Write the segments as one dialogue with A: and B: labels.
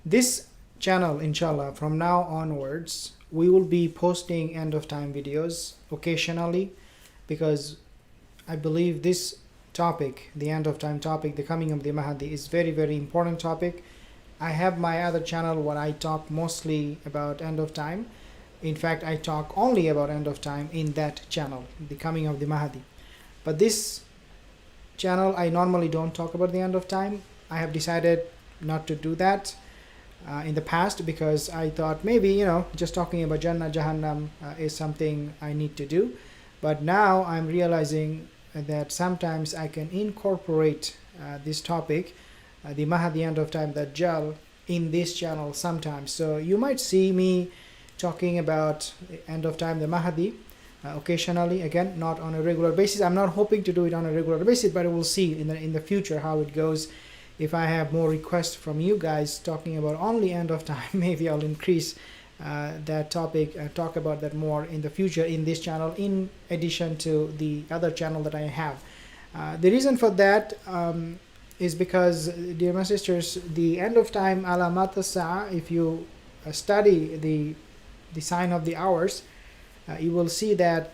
A: This channel, inshallah, from now onwards, we will be posting end of time videos occasionally, because I believe this topic, the end of time topic, the coming of the Mahdi, is very, very important topic. I have my other channel where I talk mostly about end of time. In fact, I talk only about end of time in that channel, the coming of the Mahdi. But this channel, I normally don't talk about the end of time. I have decided not to do that in the past, because I thought maybe, just talking about Jannah, Jahannam is something I need to do. But now I'm realizing that sometimes I can incorporate this topic, the Mahdi, end of time, Dajjal, in this channel sometimes. So you might see me talking about end of time, the Mahdi, occasionally, again, not on a regular basis. I'm not hoping to do it on a regular basis, but we'll see in the future how it goes. If I have more requests from you guys talking about only end of time, maybe I'll increase that topic and talk about that more in the future in this channel, in addition to the other channel that I have. The reason for that is because, dear my sisters, the end of time, alamat as-sa'a, if you study the sign of the hours, you will see that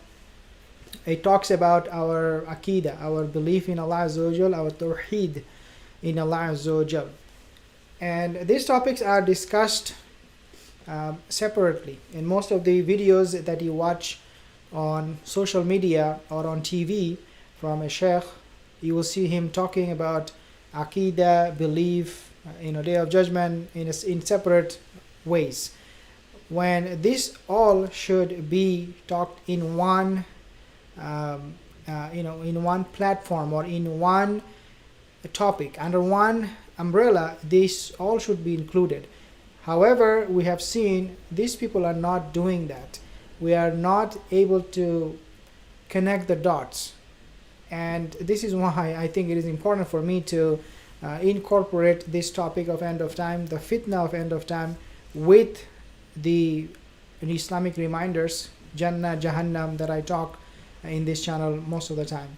A: it talks about our aqidah, our belief in Allah Azza wa Jal, our tawheed in Allah Azza wa Jal. And these topics are discussed separately in most of the videos that you watch on social media or on TV from a sheikh. You will see him talking about aqidah, belief, day of judgment in separate ways, when this all should be talked in one in one platform, or in one topic, under one umbrella. This all should be included. However, we have seen these people are not doing that. We are not able to connect the dots, and this is why I think it is important for me to incorporate this topic of end of time, the fitna of end of time, with the Islamic reminders, Jannah, Jahannam, that I talk in this channel most of the time.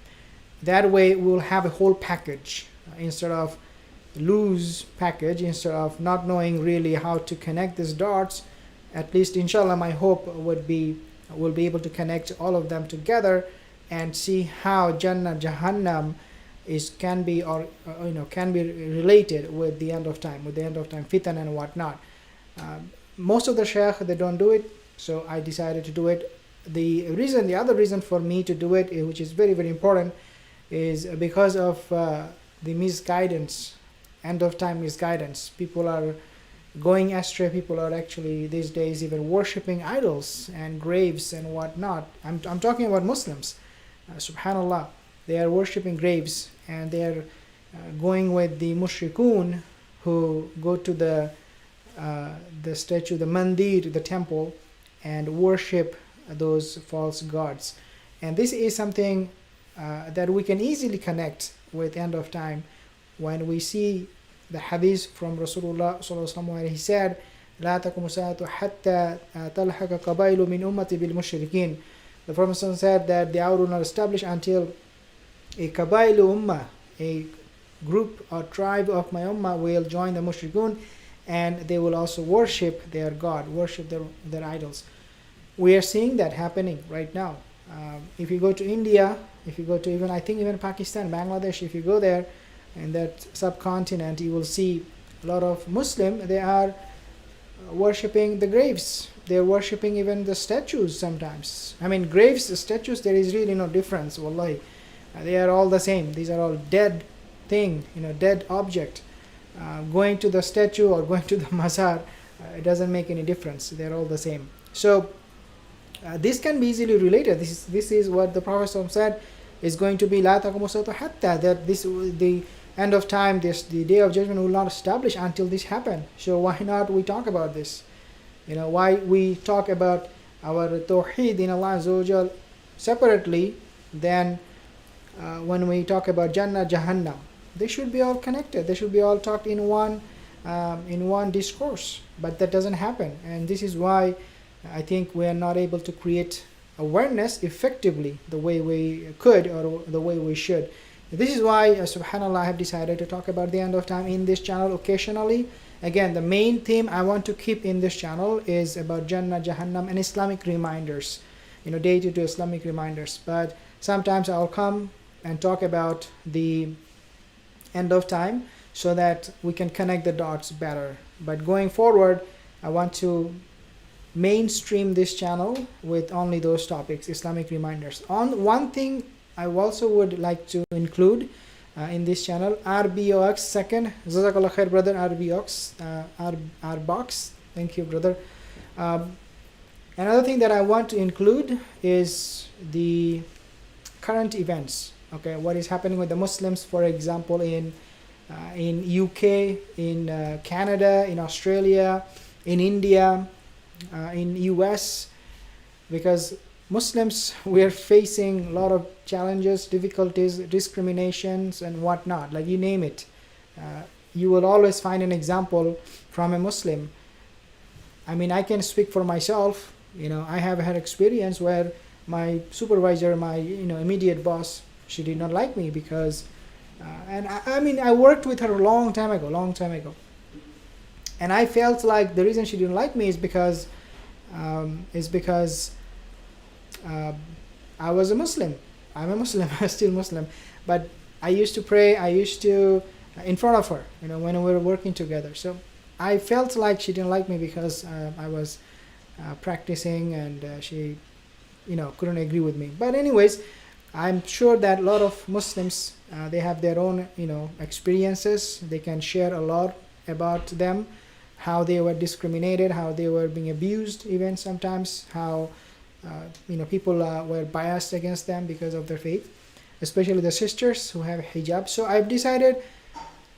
A: That way we'll have a whole package, instead of loose package, instead of not knowing really how to connect these dots. At least, inshallah, my hope would be we'll be able to connect all of them together and see how Jannah, Jahannam can be related with the end of time, fitan and whatnot. Most of the sheikh, they don't do it, so I decided to do it. The other reason for me to do it, which is very, very important, is because of the misguidance, end of time misguidance. People are going astray. People are actually these days even worshipping idols and graves and whatnot. I'm talking about Muslims. Subhanallah, they are worshipping graves, and they are going with the mushrikun, who go to the statue, the mandir, the temple, and worship those false gods. And this is something that we can easily connect with end of time when we see the hadith from Rasulullah sallallahu alaihi wasallam, where he said, "La taqumu sa'atu hatta talhaqa qabailu min ummati bil mushrikin." The Prophet said that the hour will not establish until a qabailu ummah, a group or tribe of my ummah, will join the mushrikun, and they will also worship their god, worship their idols. We are seeing that happening right now. If you go to India, if you go to even Pakistan, Bangladesh, if you go there in that subcontinent, you will see a lot of Muslim. They are worshipping the graves. They are worshipping even the statues sometimes. I mean, graves, statues, there is really no difference. Wallahi, they are all the same. These are all dead thing, dead object. Going to the statue or going to the mazar, it doesn't make any difference. They're all the same. So this can be easily related. This is what the Prophet said is going to be, la taqumu sa'atu hatta, that the end of time, the day of judgment will not establish until this happen. So why not we talk about this? Why we talk about our tawheed in Allah Azza wa Jal separately than when we talk about Jannah, Jahannam. They should be all connected. They should be all talked in one discourse. But that doesn't happen, and this is why I think we are not able to create awareness effectively the way we could, or the way we should. This is why, subhanallah, I have decided to talk about the end of time in this channel occasionally, Again, the main theme I want to keep in this channel is about Jannah, Jahannam, and Islamic reminders, day-to-day Islamic reminders. But sometimes I'll come and talk about the end of time so that we can connect the dots better. But going forward, I want to mainstream this channel with only those topics, Islamic reminders. On one thing I also would like to include in this channel, RBOX second. Jazakallah khair, brother. RBOX, RBOX. Thank you, brother. Another thing that I want to include is the current events. Okay, what is happening with the Muslims, for example, in UK, in Canada, in Australia, in India, in US, because Muslims, we are facing a lot of challenges, difficulties, discriminations, and whatnot. Like, you name it, you will always find an example from a Muslim. I mean, I can speak for myself. I have had experience where my supervisor, my immediate boss, she did not like me because, and I mean, I worked with her a long time ago, and I felt like the reason she didn't like me is because I was a Muslim. I'm a Muslim. I'm still Muslim, but I used to pray. I used to in front of her, when we were working together. So I felt like she didn't like me because I was practicing, and she, couldn't agree with me. But anyways, I'm sure that a lot of Muslims, they have their own, experiences. They can share a lot about them, how they were discriminated, how they were being abused, even sometimes, how people were biased against them because of their faith, especially the sisters who have hijab. So I've decided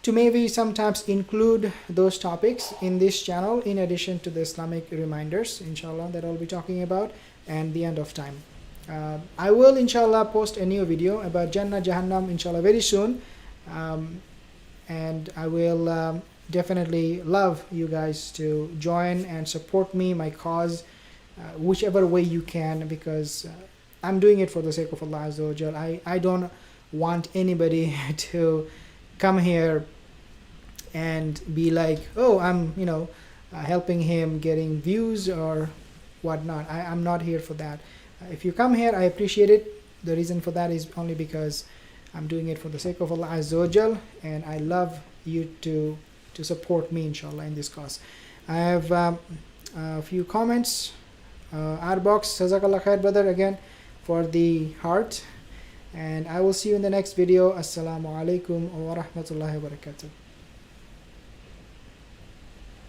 A: to maybe sometimes include those topics in this channel, in addition to the Islamic reminders, inshallah, that I'll be talking about, and the end of time. I will, inshallah, post a new video about Jannah, Jahannam, inshallah, very soon, and I will definitely love you guys to join and support me, my cause, whichever way you can, because I'm doing it for the sake of Allah Azza wa Jal. I don't want anybody to come here and be like, oh, I'm helping him getting views or whatnot. I'm not here for that. If you come here, I appreciate it. The reason for that is only because I'm doing it for the sake of Allah Azza wa Jal, and I love you to support me, inshallah, in this cause. I have a few comments. Arbox, Jazakallah khair, brother, again for the heart, and I will see you in the next video. Assalamu alaikum wa rahmatullahi wa barakatuh.